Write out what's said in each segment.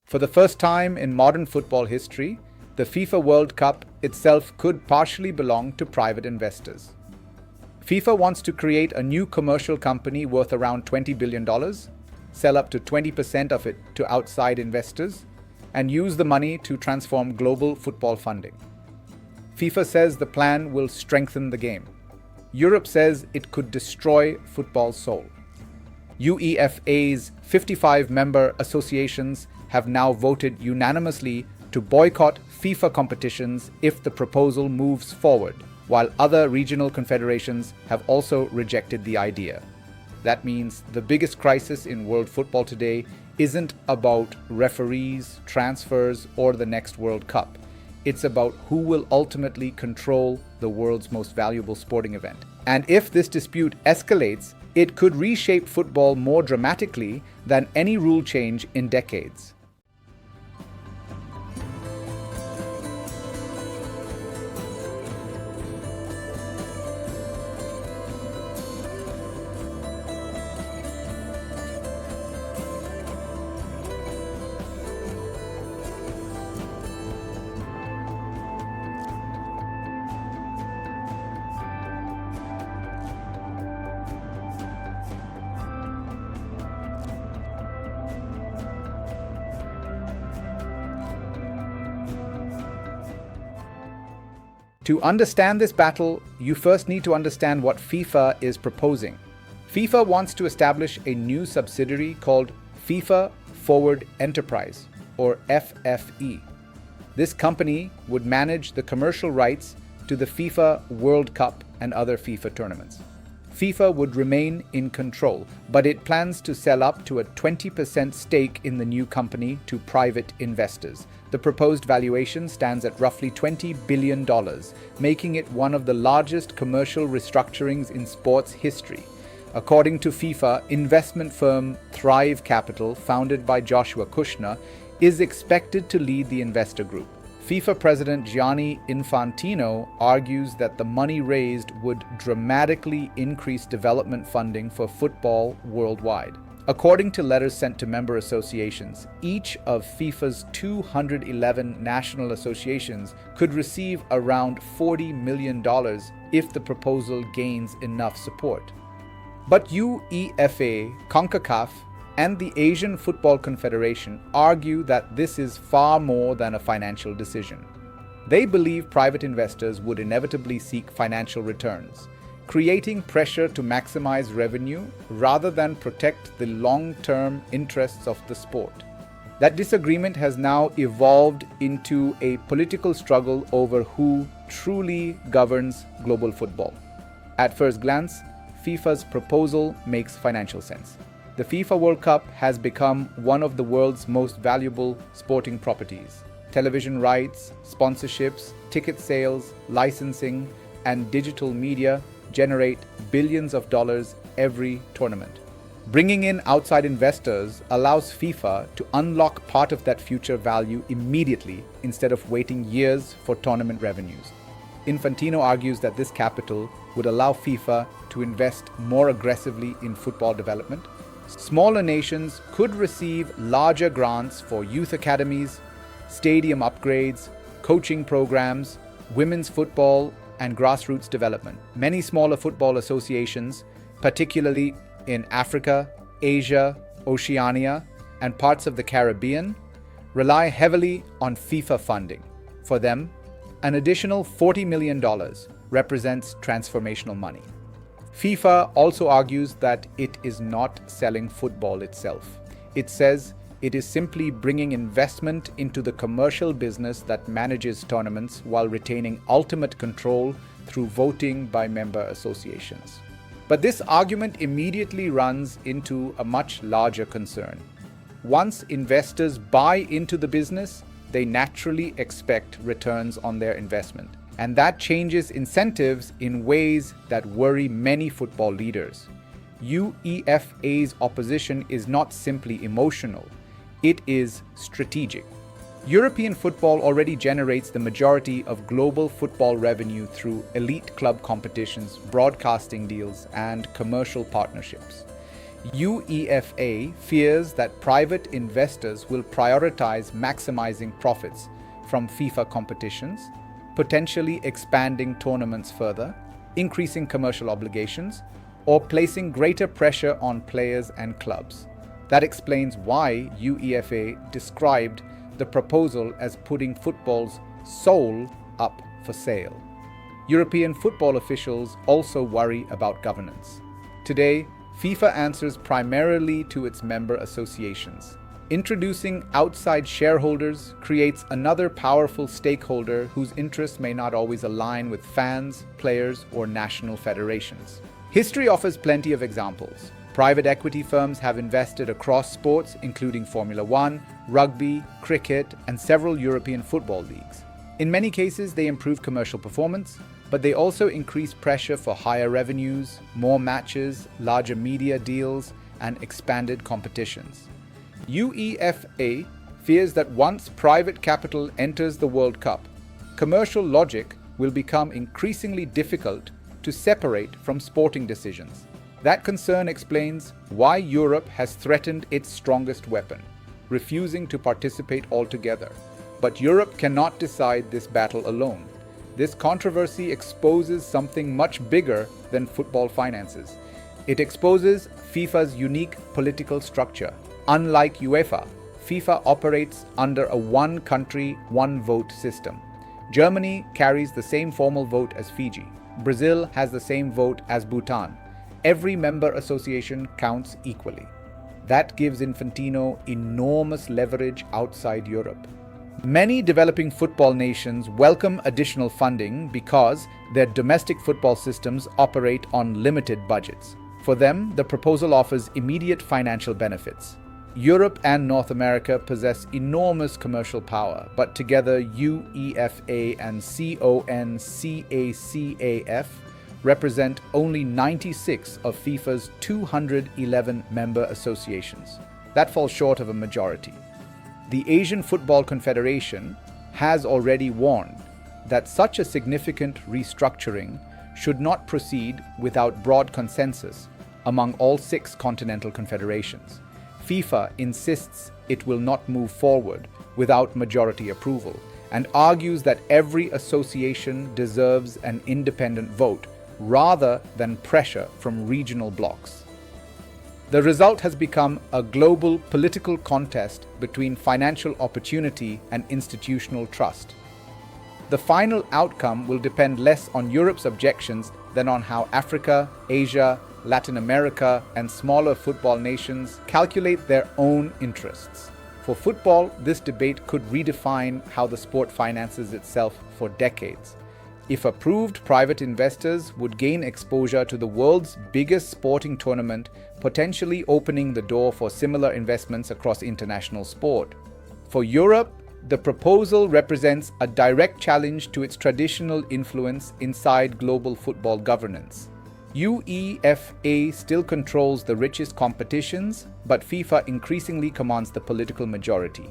For the first time in modern football history, the FIFA World Cup itself could partially belong to private investors. FIFA wants to create a new commercial company worth around $20 billion, sell up to 20% of it to outside investors, and use the money to transform global football funding. FIFA says the plan will strengthen the game. Europe says it could destroy football's soul. UEFA's 55 member associations have now voted unanimously to boycott FIFA competitions if the proposal moves forward, while other regional confederations have also rejected the idea. That means the biggest crisis in world football today isn't about referees, transfers, or the next World Cup. It's about who will ultimately control the world's most valuable sporting event. And if this dispute escalates, it could reshape football more dramatically than any rule change in decades. To understand this battle, you first need to understand what FIFA is proposing. FIFA wants to establish a new subsidiary called FIFA Forward Enterprise, or FFE. This company would manage the commercial rights to the FIFA World Cup and other FIFA tournaments. FIFA would remain in control, but it plans to sell up to a 20% stake in the new company to private investors. The proposed valuation stands at roughly $20 billion, making it one of the largest commercial restructurings in sports history. According to FIFA, investment firm Thrive Capital, founded by Joshua Kushner, is expected to lead the investor group. FIFA President Gianni Infantino argues that the money raised would dramatically increase development funding for football worldwide. According to letters sent to member associations, each of FIFA's 211 national associations could receive around $40 million if the proposal gains enough support. But UEFA, CONCACAF, and the Asian Football Confederation argue that this is far more than a financial decision. They believe private investors would inevitably seek financial returns, creating pressure to maximize revenue rather than protect the long-term interests of the sport. That disagreement has now evolved into a political struggle over who truly governs global football. At first glance, FIFA's proposal makes financial sense. The FIFA World Cup has become one of the world's most valuable sporting properties. Television rights, sponsorships, ticket sales, licensing, and digital media generate billions of dollars every tournament. Bringing in outside investors allows FIFA to unlock part of that future value immediately instead of waiting years for tournament revenues. Infantino argues that this capital would allow FIFA to invest more aggressively in football development. Smaller nations could receive larger grants for youth academies, stadium upgrades, coaching programs, women's football, and grassroots development. Many smaller football associations, particularly in Africa, Asia, Oceania, and parts of the Caribbean, rely heavily on FIFA funding. For them, an additional $40 million represents transformational money. FIFA also argues that it is not selling football itself. It says it is simply bringing investment into the commercial business that manages tournaments while retaining ultimate control through voting by member associations. But this argument immediately runs into a much larger concern. Once investors buy into the business, they naturally expect returns on their investment. And that changes incentives in ways that worry many football leaders. UEFA's opposition is not simply emotional, it is strategic. European football already generates the majority of global football revenue through elite club competitions, broadcasting deals, and commercial partnerships. UEFA fears that private investors will prioritize maximizing profits from FIFA competitions, potentially expanding tournaments further, increasing commercial obligations, or placing greater pressure on players and clubs. That explains why UEFA described the proposal as putting football's soul up for sale. European football officials also worry about governance. Today, FIFA answers primarily to its member associations. Introducing outside shareholders creates another powerful stakeholder whose interests may not always align with fans, players, or national federations. History offers plenty of examples. Private equity firms have invested across sports, including Formula One, rugby, cricket, and several European football leagues. In many cases, they improve commercial performance, but they also increase pressure for higher revenues, more matches, larger media deals, and expanded competitions. UEFA fears that once private capital enters the World Cup, commercial logic will become increasingly difficult to separate from sporting decisions. That concern explains why Europe has threatened its strongest weapon, refusing to participate altogether. But Europe cannot decide this battle alone. This controversy exposes something much bigger than football finances. It exposes FIFA's unique political structure. Unlike UEFA, FIFA operates under a one country, one vote system. Germany carries the same formal vote as Fiji. Brazil has the same vote as Bhutan. Every member association counts equally. That gives Infantino enormous leverage outside Europe. Many developing football nations welcome additional funding because their domestic football systems operate on limited budgets. For them, the proposal offers immediate financial benefits. Europe and North America possess enormous commercial power, but together UEFA and CONCACAF represent only 96 of FIFA's 211 member associations. That falls short of a majority. The Asian Football Confederation has already warned that such a significant restructuring should not proceed without broad consensus among all 6 continental confederations. FIFA insists it will not move forward without majority approval and argues that every association deserves an independent vote rather than pressure from regional blocs. The result has become a global political contest between financial opportunity and institutional trust. The final outcome will depend less on Europe's objections than on how Africa, Asia, Latin America, and smaller football nations calculate their own interests. For football, this debate could redefine how the sport finances itself for decades. If approved, private investors would gain exposure to the world's biggest sporting tournament, potentially opening the door for similar investments across international sport. For Europe, the proposal represents a direct challenge to its traditional influence inside global football governance. UEFA still controls the richest competitions, but FIFA increasingly commands the political majority.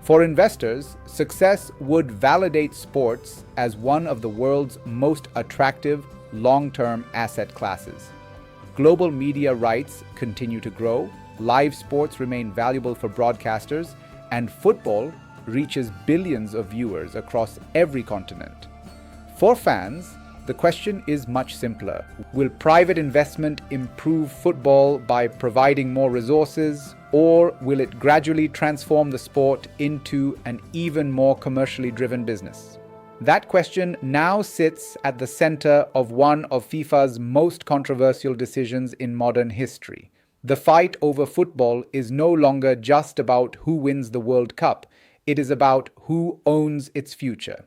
For investors, success would validate sports as one of the world's most attractive long-term asset classes. Global media rights continue to grow, live sports remain valuable for broadcasters, and football reaches billions of viewers across every continent. For fans, the question is much simpler. Will private investment improve football by providing more resources, or will it gradually transform the sport into an even more commercially driven business? That question now sits at the center of one of FIFA's most controversial decisions in modern history. The fight over football is no longer just about who wins the World Cup. It is about who owns its future.